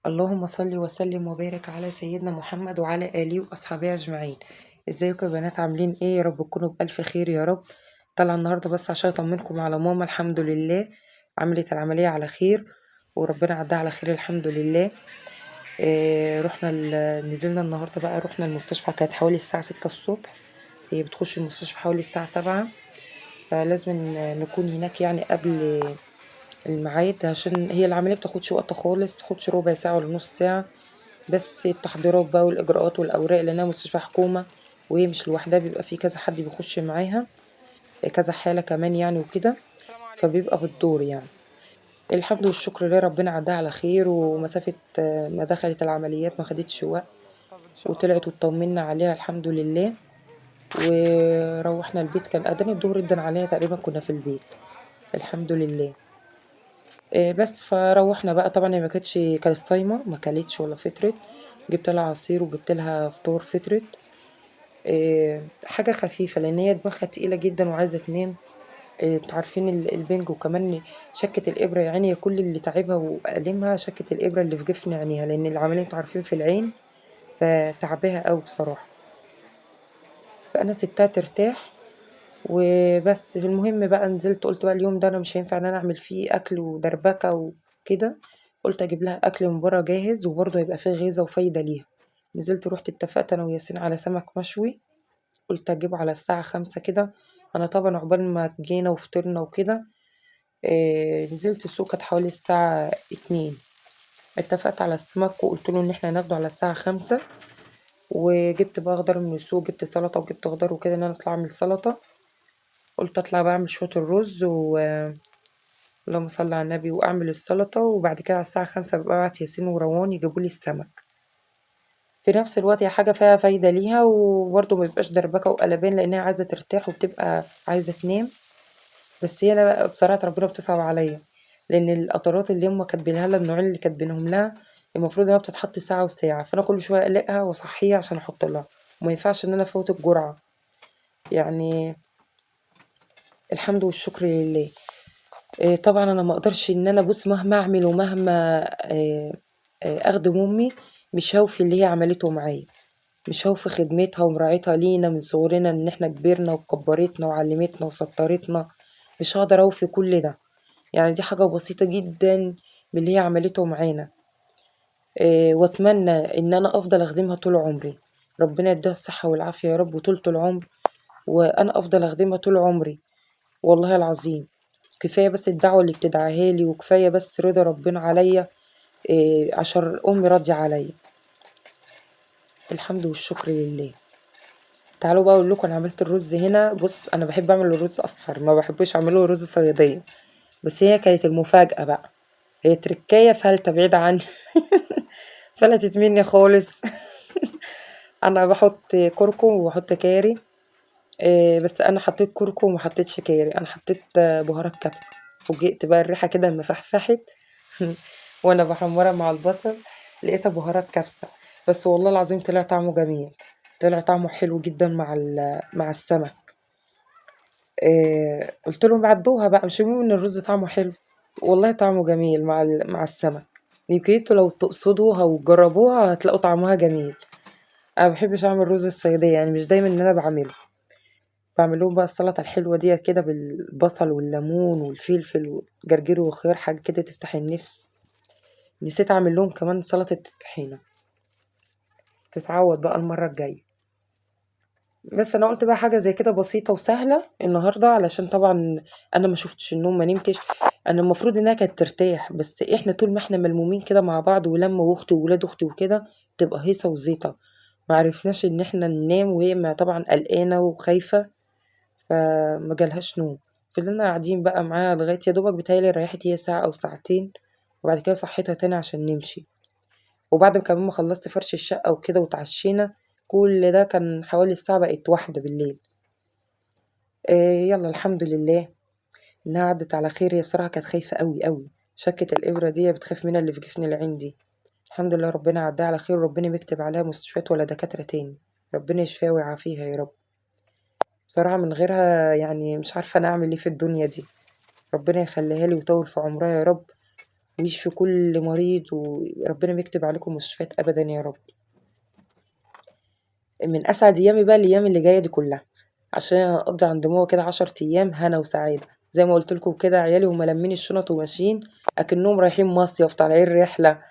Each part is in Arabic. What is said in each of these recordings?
اللهم صل وسلم وبارك على سيدنا محمد وعلى آله وأصحابه أجمعين. ازيكم يا بنات؟ عاملين ايه؟ يا رب تكونوا بألف خير يا رب. طالعة النهاردة بس عشان اطمنكم على ماما، الحمد لله عملت العملية على خير وربنا عدها على خير الحمد لله. رحنا نزلنا النهاردة بقى، رحنا المستشفى كانت حوالي الساعة 6 الصبح. هي بتخش المستشفى حوالي الساعة 7، فلازم نكون هناك يعني قبل الميعاد، عشان هي العملية بتاخدش وقت خالص، بتاخدش ربع ساعة ولا نص ساعة. بس التحضيرات بقى والإجراءات والأوراق، لأنها مستشفى حكومة وهي مش لوحدها، بيبقى في كذا حد بيخش معاها، كذا حالة كمان يعني وكده، فبيبقى بالدور يعني. الحمد والشكر لله ربنا عدها على خير، ومسافة ما دخلت العمليات ما خدتش وقت، وطلعت وطمنا عليها الحمد لله. وروحنا البيت، كان أذان الظهر ادن علينا تقريبا كنا في البيت الحمد لله. بس فروّحنا بقى، طبعًا هي ما كانت صايمة، ما كلتش ولا فطرت، جِبت لها عصير وجِبت لها فطار فطرت. حاجة خفيفة لإن هي دماغها تقيلة جدًا وعايزة تنام. أنتم عارفين البنج، وكمان شَكّة الإبرة يا عيني، هي كل اللي تاعبها وألمها شَكّة الإبرة اللي في جفن عينيها، لإن العملية أنتم عارفين في العين، فتاعباها أوي بصراحة. فأنا سِبتها ترتاح وبس. المهم بقى نزلت، قُلت بقى اليوم ده أنا مش هينفع إن أنا أعمل فيه أكل ودربكة وكده، قُلت أجيب لها أكل من برّه جاهز وبرضه هيبقى فيه غِذا وفايدة ليها. نزلت رُحت اتفقت أنا وياسين على سمك مشوي، قُلت أجيبه على الساعة 17:00 كده. أنا طبعًا عقبال ما جينا وفطرنا وكده، نزلت السوق كانت حوالي الساعة 14:00. اتفقت على السمك وقُلت له إن إحنا هناخده على الساعة 17:00، وجِبت بقى خضار من السوق، جِبت سلطة وجِبت خضار وكده إن أنا أطلع أعمل سلطة. قُلت أطلع بقى أعمل شوية الرز اللهم صل على النبي، وأعمل السلطة، وبعد كده على الساعة 17:00 بابقى أبعت ياسين وروان يجيبوا لي السمك. في نفس الوقت هي حاجة فيها فايدة ليها، وبرضه ما بيبقاش دربكة وقلبان، لإنها عايزة ترتاح وبتبقى عايزة تنام. بس هي أنا بقى بصراحة ربنا بتصعب عليَّ، لإن القطرات اللي هُم كاتبينها لها، النوعين اللي كاتبينهم لها، المفروض إنها بتتحط ساعة وساعة، فأنا كل شوية أقلقها وأصحيها عشان أحط لها، وما ينفعش إن أنا أفوّت الجرعة. يعني الحمد والشكر لله. طبعًا أنا ما أقدرش إن أنا بُص مهما أعمل ومهما أخدم أمي، مش هاوفي اللي هي عملته معايا، مش هاوفي خدمتها ومراعيتها لينا من صغرنا، إن إحنا كبرنا وكبّرتنا وعلّمتنا وسطّرتنا، مش هاقدر أوفي كل ده. يعني دي حاجة بسيطة جدًا من اللي هي عملته معانا. وأتمنى إن أنا أفضل أخدمها طول عمري، ربنا يديها الصحة والعافية يا رب وطولة العمر، وأنا أفضل أخدمها طول عمري والله العظيم. كفاية بس الدعوة اللي بتدعاها لي، وكفاية بس رضا ربنا عليَّ، عشان أمي راضية عليَّ. الحمد والشكر لله. تعالوا بقى أقول لكم أنا عملت الرز هنا. بُص أنا باحب أعمل الرز أصفر، ما باحبوش أعمله رز صيادية، بس هي كانت المفاجأة بقى، هي تركاية فلتة بعيدة عني فلتت مني خالص. أنا باحط كركم وباحط كاري، بس أنا حطيت كركم وما حطيتش كاري، أنا حطيت بهارات كبسة. فوجئت بقى الريحة كده أمّا فحفحت وأنا باحمّرها مع البصل، لقيتها بهارات كبسة، بس والله العظيم طلع طعمه جميل، طلع طعمه حلو جدًا مع السمك. قُلت لهم عدّوها بقى، مش المهم إن الرز طعمه حلو، والله طعمه جميل مع السمك. يمكن أنتم لو تقصدوها وتجربوها هتلاقوا طعمها جميل. أنا ما باحبش أعمل رز الصيادية، يعني مش دايمًا إن أنا باعمله. باعمل لهم بقى السلطة الحلوة ديّة كده بالبصل والليمون والفلفل والجرجير والخيار، حاجة كده تفتح النِفس. نسيت أعمل لهم كمان سلطة الطحينة، تتعوّض بقى المرّة الجاية. بس أنا قُلت بقى حاجة زي كده بسيطة وسهلة النهارده، علشان طبعًا أنا ما شُفتش النوم، ما نمتش. أنا المفروض إنها كانت ترتاح، بس إحنا طول ما إحنا ملمومين كده مع بعض ولمّة وأختي وولاد أختي وكده، تبقى هيصة وزيطة، ما عرفناش إن إحنا ننام، وهي طبعًا قلقانة وخايفة، فما جالهاش نوم. فضلنا قاعدين بقى معاها لغاية يا دوبك بيتهيأ لي ريّحت هي ساعة أو ساعتين، وبعد كده صحّيتها تاني عشان نمشي. وبعد كمان ما خلّصت فرش الشقة وكده واتعشينا، كل ده كان حوالي الساعة بقت 01:00. يالّا الحمد لله إنها عدِّت على خير. هي بصراحة كانت خايفة أوي، أوي، شَكّة الإبرة ديّة بتخاف منها اللي في جفن العين دي. الحمد لله ربنا عدّاها على خير، وربنا ما يكتب عليها مستشفيات ولا دكاترة تاني، ربنا يشفيها ويعافيها يا رب. بصراحة من غيرها يعني مش عارفة أنا أعمل إيه في الدنيا دي، ربنا يخلّيها لي ويطوّل في عمرها يا رب، ويشفي كل مريض، وربنا ما يكتب عليكم مستشفيات أبدًا يا رب. من أسعد أيامي بقى الأيام اللي جاية دي كلها، عشان هاقضّي عند ماما كده 10 أيام هنا وسعادة، زي ما قُلت لكم كده عيالي هُم لامين الشنط وماشيين أكنّهم رايحين مصيف طالعين رحلة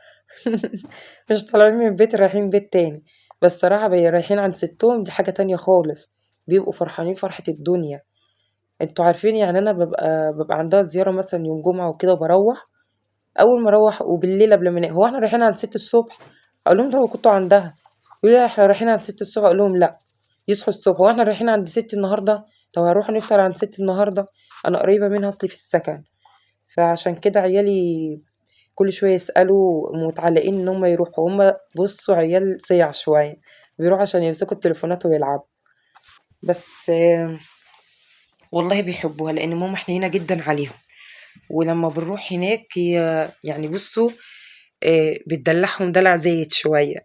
مش طالعين من بيت رايحين بيت تاني. بس الصراحة رايحين عند سِتّهم دي حاجة تانية خالص، بيبقوا فرحانين فرحة الدنيا. أنتم عارفين يعني أنا بابقى عندها زيارة مثلًا يوم جمعة وكده وباروّح، أول ما أروّح وبالليل قبل ما أنام، "هو إحنا رايحين عند سِت الصبح؟" أقول لهم: "طَب ما كنتم عندها." يقولوا لي: "إحنا رايحين عند سِت الصبح." أقول لهم: "لأ." يصحوا الصبح: "هو إحنا رايحين عند ستي النهارده؟ طب هنروح نفطر عند ستي النهارده." أنا قريبة منها أصلي في السكن، فعشان كده عيالي كل شوية يسألوا متعلقين إن هُم يروحوا، هُم بُصّوا عيال صياع شوية، بيروحوا عشان يمسكوا التليفونات ويلعبوا، بس والله بيحبوها لإن ماما حنينة جدًا عليهم، ولمّا بنروح هناك هي يعني بُصّوا بتدلّعهم دلع زايد شوية،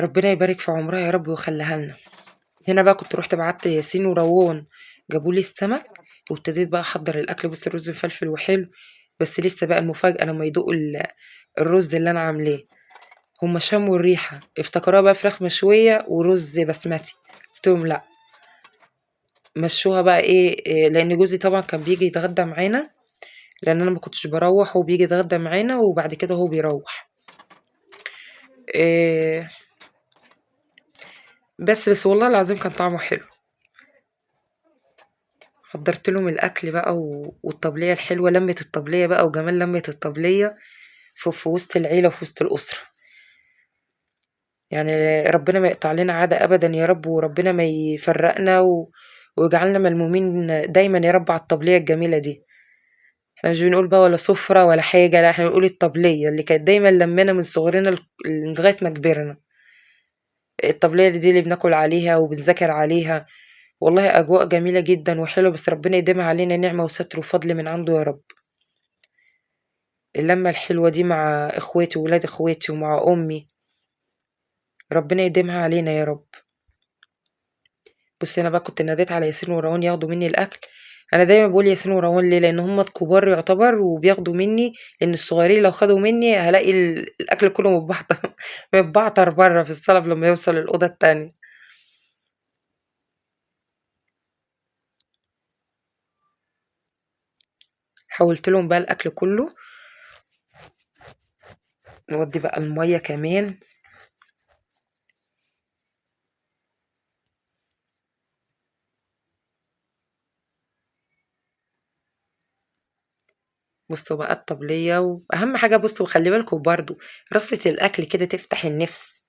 ربنا يبارك في عمرها يا رب ويخلّيها لنا. هنا بقى كنت رُحت بعتّ ياسين وروان جابوا لي السمك، وابتديت بقى أحضّر الأكل، بُصّي الرز مفلفل وحلو، بس لسه بقى المفاجأة لمّا يدوقوا الرز اللي أنا عاملاه، هُم شموا الريحة افتكروها بقى فراخ مشوية ورز بسمتي، قُلت لهم لأ، مشّوها بقى إيه، لإن جوزي طبعًا كان بييجي يتغدى معانا، لإن أنا ما كنتش باروّح، هو بييجي يتغدى معانا وبعد كده هو بيروّح. آآ بس والله العظيم كان طعمه حلو. حضّرت لهم الأكل بقى والطبلية الحلوة، لمّة الطبلية بقى وجمال لمّة الطبلية في وسط العيلة وفي وسط الأسرة. يعني ربنا ما يقطع لنا عادة أبدًا يا رب، وربنا ما يفرّقنا ويجعلنا ملمومين دايمًا يا رب على الطبلية الجميلة دي. إحنا مش بنقول بقى ولا سُفرة ولا حاجة، لأ إحنا بنقول الطبلية اللي كانت دايمًا لمّانا من صغرنا لغاية ما كبرنا. الطبلية دي اللي بناكل عليها وبنذاكر عليها، والله أجواء جميلة جدًا وحلوة، بس ربنا يديمها علينا نعمة وستر وفضل من عنده يا رب. اللمة الحلوة دي مع إخواتي وولاد إخواتي ومع أمي، ربنا يديمها علينا يا رب. بُصّي أنا بقى كنت ناديت على ياسين وروان ياخدوا منّي الأكل، أنا دايمًا باقول ياسين وروان ليه، لإن هُم الكبار يعتبر وبياخدوا منّي، لإن الصغيّرين لو خدوا منّي هالاقي الأكل كلّه متبعتر برّه في الصالة قبل ما يوصل الأوضة التانية. حوّلت لهم بقى الأكل كلّه، نودّي بقى المَيّة كمان. بُصّوا بقى الطبلية وأهم حاجة بُصّوا وخلّي بالكم برضه رصة الأكل كده تفتح النِفس.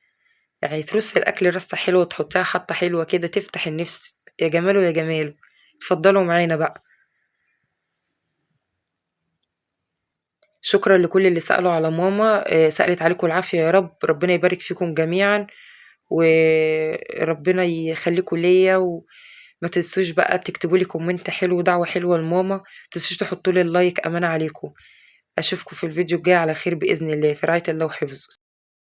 يعني ترصي الأكل رصة حلوة وتحطيها حطة حلوة كده تفتح النِفس، يا جماله يا جماله. اتفضلوا معانا بقى. شكرًا لكل اللي سألوا على ماما، سألِت عليكم العافية يا رب، ربنا يبارك فيكم جميعًا، وربنا يخليكم ليّا، وما تنسوش بقى تكتبوا لي comment حلو ودعوة حلوة لماما، ما تنسوش تحطوا لي اللايك أمان عليكم. أشوفكم في الفيديو الجاي على خير بإذن الله، في رعاية الله وحفظه.